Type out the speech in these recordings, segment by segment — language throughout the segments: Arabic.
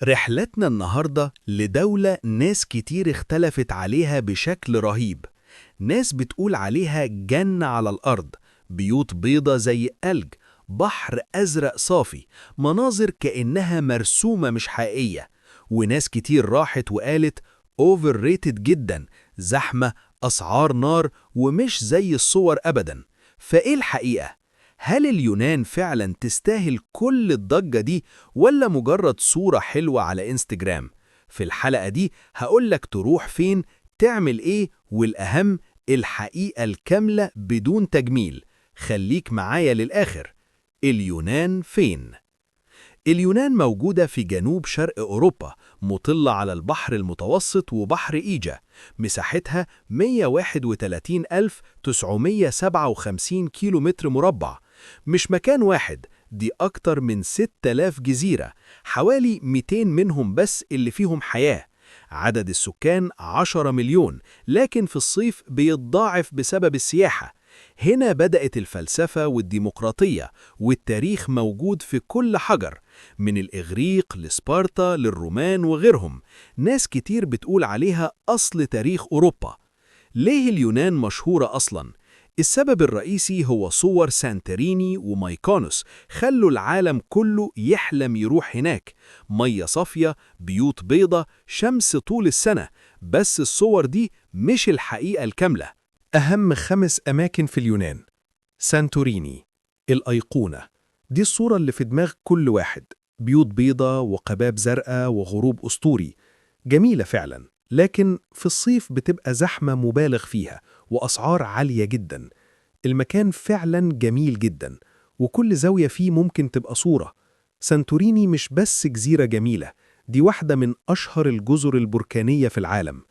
رحلتنا النهاردة لدولة ناس كتير اختلفت عليها بشكل رهيب. ناس بتقول عليها جنة على الأرض، بيوت بيضة زي الثلج، بحر أزرق صافي، مناظر كأنها مرسومة مش حقيقية. وناس كتير راحت وقالت overrated جدا، زحمة، أسعار نار، ومش زي الصور أبدا. فإيه الحقيقة؟ هل اليونان فعلا تستاهل كل الضجة دي ولا مجرد صورة حلوة على انستجرام؟ في الحلقة دي هقولك تروح فين، تعمل ايه، والأهم الحقيقة الكاملة بدون تجميل. خليك معايا للآخر. اليونان فين؟ اليونان موجودة في جنوب شرق أوروبا، مطلة على البحر المتوسط وبحر إيجا. مساحتها 131,957 كيلومتر مربع. مش مكان واحد، دي أكتر من 6000 جزيرة، حوالي 200 منهم بس اللي فيهم حياة. عدد السكان 10 مليون، لكن في الصيف بيتضاعف بسبب السياحة. هنا بدأت الفلسفة والديمقراطية، والتاريخ موجود في كل حجر، من الإغريق لسبارتا للرومان وغيرهم. ناس كتير بتقول عليها أصل تاريخ أوروبا. ليه اليونان مشهورة أصلاً؟ السبب الرئيسي هو صور سانتوريني ومايكونوس، خلوا العالم كله يحلم يروح هناك. مية صافية، بيوت بيضة، شمس طول السنة. بس الصور دي مش الحقيقة الكاملة. أهم 5 أماكن في اليونان. سانتوريني، الأيقونة، دي الصورة اللي في دماغ كل واحد. بيوت بيضة وقباب زرقاء وغروب أسطوري. جميلة فعلا، لكن في الصيف بتبقى زحمة مبالغ فيها وأسعار عالية جدا. المكان فعلا جميل جدا، وكل زاوية فيه ممكن تبقى صورة. سانتوريني مش بس جزيرة جميلة، دي واحدة من أشهر الجزر البركانية في العالم.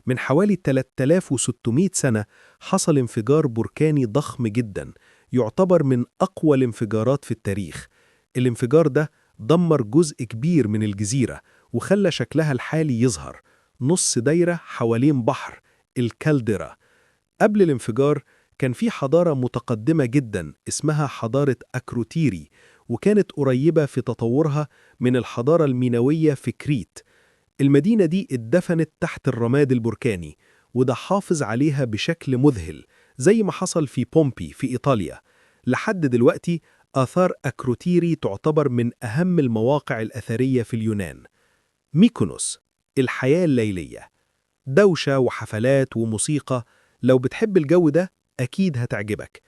من حوالي 3600 سنة حصل انفجار بركاني ضخم جدا، يعتبر من أقوى الانفجارات في التاريخ. الانفجار ده دمر جزء كبير من الجزيرة وخلى شكلها الحالي يظهر نص دايرة حوالين بحر، الكالديرا. قبل الانفجار كان في حضارة متقدمة جدا اسمها حضارة أكروتيري، وكانت قريبة في تطورها من الحضارة المينوية في كريت. المدينة دي اتدفنت تحت الرماد البركاني، وده حافظ عليها بشكل مذهل، زي ما حصل في بومبي في إيطاليا. لحد دلوقتي آثار أكروتيري تعتبر من أهم المواقع الأثرية في اليونان. ميكونوس، الحياة الليلية، دوشة وحفلات وموسيقى. لو بتحب الجو ده أكيد هتعجبك،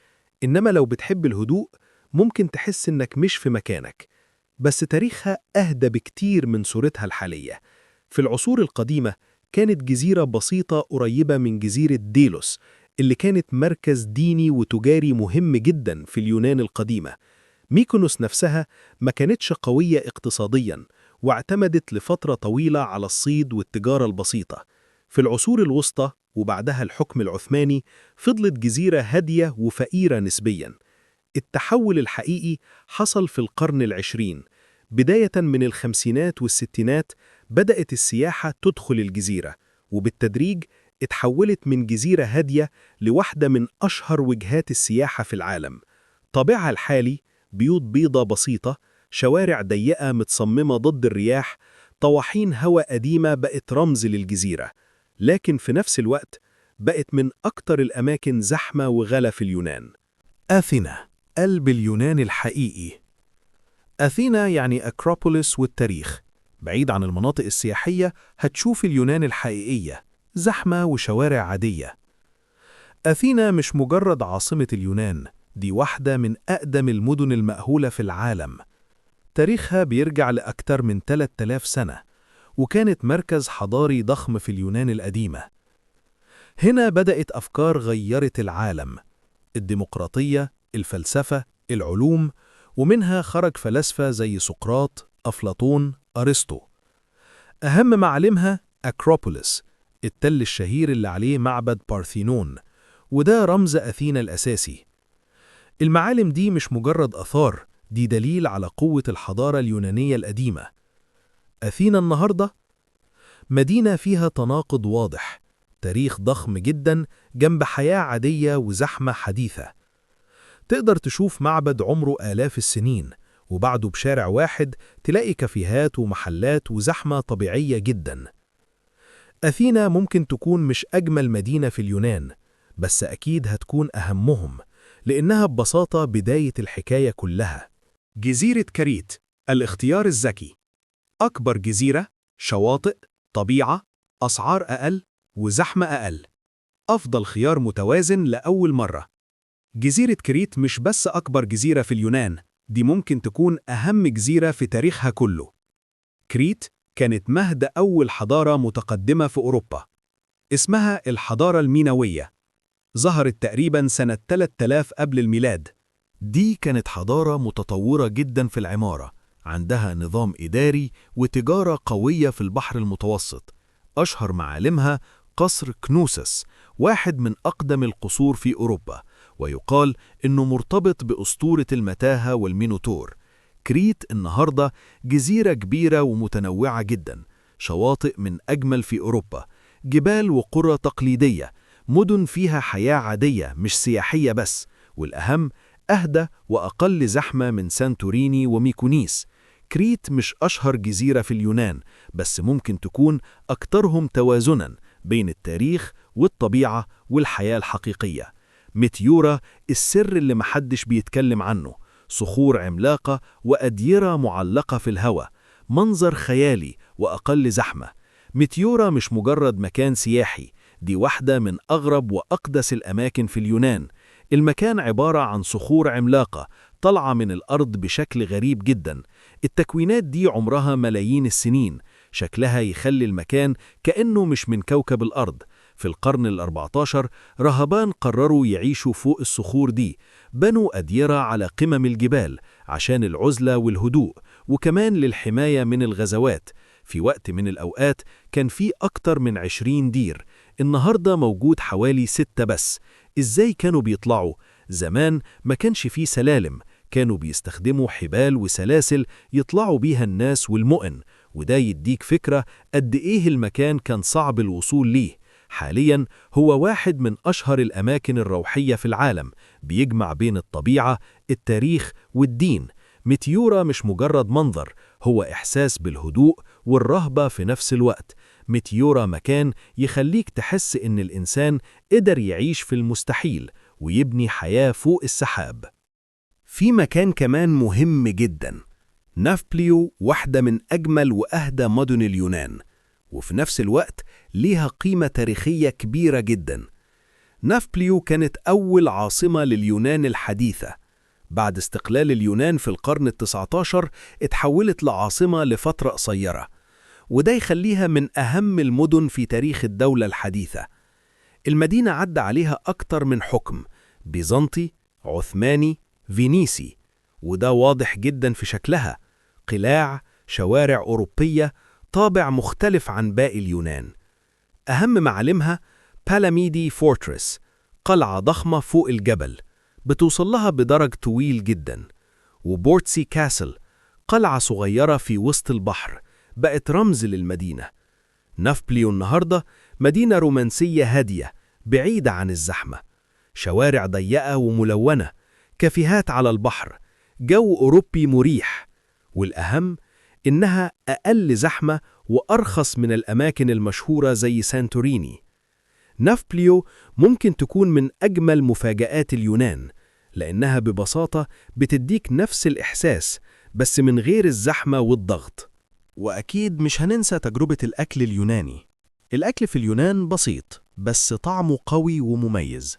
إنما لو بتحب الهدوء ممكن تحس إنك مش في مكانك. بس تاريخها أهدى بكتير من صورتها الحالية. في العصور القديمة كانت جزيرة بسيطة قريبة من جزيرة ديلوس، اللي كانت مركز ديني وتجاري مهم جدا في اليونان القديمة. ميكونوس نفسها ما كانتش قوية اقتصاديا، واعتمدت لفترة طويلة على الصيد والتجارة البسيطة. في العصور الوسطى وبعدها الحكم العثماني فضلت جزيرة هادية وفقيرة نسبيا. التحول الحقيقي حصل في القرن العشرين. بداية من الخمسينات والستينات بدأت السياحة تدخل الجزيرة، وبالتدريج اتحولت من جزيرة هادية لواحدة من أشهر وجهات السياحة في العالم. طابعها الحالي بيوت بيضة بسيطة، شوارع ضيقة متصممة ضد الرياح، طواحين هواء قديمة بقت رمز للجزيرة. لكن في نفس الوقت بقت من أكتر الأماكن زحمة وغلا في اليونان. أثينا، قلب اليونان الحقيقي. أثينا يعني أكروبوليس والتاريخ. بعيد عن المناطق السياحية هتشوف اليونان الحقيقية، زحمة وشوارع عادية. أثينا مش مجرد عاصمة اليونان، دي واحدة من أقدم المدن المأهولة في العالم. تاريخها بيرجع لأكثر من 3000 سنة، وكانت مركز حضاري ضخم في اليونان القديمة. هنا بدأت أفكار غيرت العالم: الديمقراطية، الفلسفة، العلوم، ومنها خرج فلاسفة زي سقراط، أفلاطون، أرسطو. أهم معالمها أكروبوليس، التل الشهير اللي عليه معبد بارثينون، وده رمز أثينا الأساسي. المعالم دي مش مجرد آثار، دي دليل على قوة الحضارة اليونانية القديمة. أثينا النهاردة مدينة فيها تناقض واضح، تاريخ ضخم جدا جنب حياة عادية وزحمة حديثة. تقدر تشوف معبد عمره آلاف السنين، وبعده بشارع واحد تلاقي كافيهات ومحلات وزحمة طبيعية جدا. أثينا ممكن تكون مش أجمل مدينة في اليونان، بس أكيد هتكون أهمهم، لأنها ببساطة بداية الحكاية كلها. جزيرة كريت، الاختيار الذكي. أكبر جزيرة، شواطئ، طبيعة، أسعار أقل، وزحمة أقل. أفضل خيار متوازن لأول مرة. جزيرة كريت مش بس أكبر جزيرة في اليونان، دي ممكن تكون أهم جزيرة في تاريخها كله. كريت كانت مهد أول حضارة متقدمة في أوروبا. اسمها الحضارة المينوية. ظهرت تقريباً سنة 3000 قبل الميلاد. دي كانت حضارة متطورة جداً في العمارة، عندها نظام إداري وتجارة قوية في البحر المتوسط. أشهر معالمها قصر كنوسس، واحد من أقدم القصور في أوروبا، ويقال إنه مرتبط بأسطورة المتاهة والمينوتور. كريت النهاردة جزيرة كبيرة ومتنوعة جداً، شواطئ من أجمل في أوروبا، جبال وقرى تقليدية، مدن فيها حياة عادية مش سياحية بس، والأهم أهدى وأقل زحمة من سانتوريني وميكونيس. كريت مش أشهر جزيرة في اليونان، بس ممكن تكون أكثرهم توازناً بين التاريخ والطبيعة والحياة الحقيقية. ميتيورا، السر اللي محدش بيتكلم عنه، صخور عملاقة وأديرة معلقة في الهواء، منظر خيالي وأقل زحمة. ميتيورا مش مجرد مكان سياحي، دي واحدة من أغرب وأقدس الأماكن في اليونان. المكان عبارة عن صخور عملاقة طالعة من الأرض بشكل غريب جدا. التكوينات دي عمرها ملايين السنين، شكلها يخلي المكان كأنه مش من كوكب الأرض. في القرن ال14 رهبان قرروا يعيشوا فوق الصخور دي، بنوا أديرة على قمم الجبال عشان العزلة والهدوء، وكمان للحماية من الغزوات. في وقت من الأوقات كان في أكتر من 20 دير، النهاردة موجود حوالي 6 بس. إزاي كانوا بيطلعوا؟ زمان ما كانش فيه سلالم، كانوا بيستخدموا حبال وسلاسل يطلعوا بيها الناس والمؤن، وده يديك فكرة قد إيه المكان كان صعب الوصول ليه. حالياً هو واحد من أشهر الأماكن الروحية في العالم، بيجمع بين الطبيعة، التاريخ والدين. ميتيورا مش مجرد منظر، هو إحساس بالهدوء والرهبة في نفس الوقت. ميتيورا مكان يخليك تحس إن الإنسان قدر يعيش في المستحيل ويبني حياة فوق السحاب. في مكان كمان مهم جدا، نافبليو، واحدة من أجمل وأهدى مدن اليونان، وفي نفس الوقت ليها قيمة تاريخية كبيرة جدا. نافبليو كانت أول عاصمة لليونان الحديثة. بعد استقلال اليونان في القرن ال19 اتحولت لعاصمة لفترة قصيرة، وده يخليها من أهم المدن في تاريخ الدولة الحديثة. المدينة عدى عليها أكتر من حكم، بيزنطي، عثماني، فينيسي، وده واضح جدا في شكلها، قلاع، شوارع أوروبية، طابع مختلف عن باقي اليونان. أهم معالمها بالاميدي فورترس، قلعة ضخمة فوق الجبل بتوصل لها بدرج طويل جدا، وبورتسي كاسل، قلعة صغيرة في وسط البحر بقت رمز للمدينة. نافبليو النهاردة مدينة رومانسية هادية بعيدة عن الزحمة، شوارع ضيقة وملونة، كافيهات على البحر، جو أوروبي مريح، والأهم إنها أقل زحمة وأرخص من الأماكن المشهورة زي سانتوريني. نافبليو ممكن تكون من أجمل مفاجآت اليونان، لأنها ببساطة بتديك نفس الإحساس بس من غير الزحمة والضغط. وأكيد مش هننسى تجربة الأكل اليوناني. الأكل في اليونان بسيط بس طعمه قوي ومميز،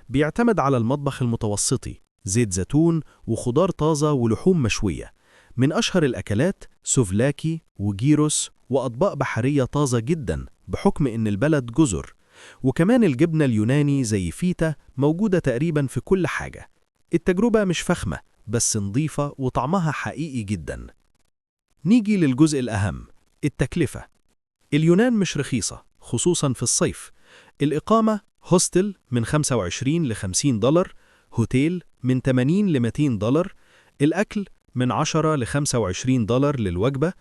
بيعتمد على المطبخ المتوسطي، زيت زيتون وخضار طازة ولحوم مشوية. من أشهر الأكلات سوفلاكي وجيروس وأطباق بحرية طازة جدا بحكم إن البلد جزر، وكمان الجبنة اليوناني زي فيتا موجودة تقريبا في كل حاجة. التجربة مش فخمة بس نظيفة وطعمها حقيقي جدا. نيجي للجزء الأهم، التكلفة. اليونان مش رخيصة خصوصا في الصيف. الإقامة هوستل من 25 ل 50 دولار، هوتيل من 80 ل 200 دولار، الأكل من 10 ل 25 دولار للوجبة،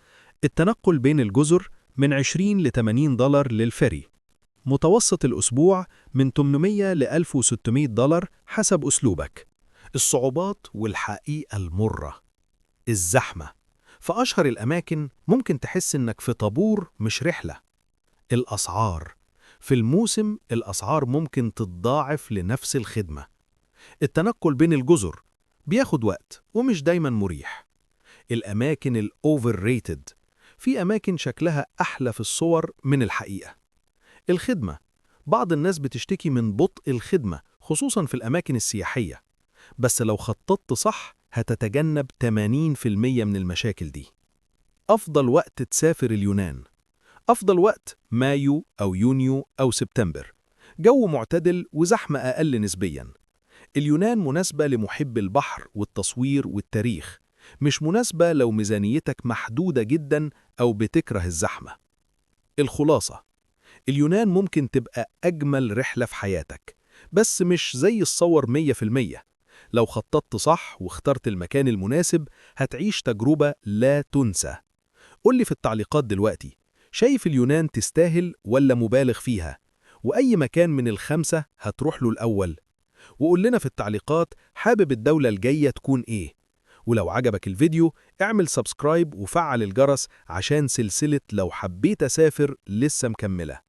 التنقل بين الجزر من 20 ل 80 دولار للفري. متوسط الأسبوع من 800 ل 1600 دولار حسب أسلوبك. الصعوبات والحقيقة المرة. الزحمة. في أشهر الأماكن ممكن تحس إنك في طابور مش رحلة. الأسعار. في الموسم الأسعار ممكن تتضاعف لنفس الخدمة. التنقل بين الجزر بياخد وقت ومش دايما مريح. الأماكن الأوفر ريتد. في أماكن شكلها أحلى في الصور من الحقيقة. الخدمة. بعض الناس بتشتكي من بطء الخدمة خصوصا في الأماكن السياحية، بس لو خططت صح هتتجنب 80% من المشاكل دي. أفضل وقت تسافر اليونان. أفضل وقت مايو أو يونيو أو سبتمبر، جو معتدل وزحمة أقل نسبياً. اليونان مناسبة لمحب البحر والتصوير والتاريخ، مش مناسبة لو ميزانيتك محدودة جداً أو بتكره الزحمة. الخلاصة: اليونان ممكن تبقى أجمل رحلة في حياتك، بس مش زي الصور 100%. لو خططت صح واخترت المكان المناسب هتعيش تجربة لا تنسى. قولي في التعليقات دلوقتي، شايف اليونان تستاهل ولا مبالغ فيها؟ وأي مكان من الخمسة هتروح له الأول؟ وقول لنا في التعليقات حابب الدولة الجاية تكون إيه؟ ولو عجبك الفيديو اعمل سبسكرايب وفعل الجرس عشان سلسلة لو حبيت أسافر لسه مكملة.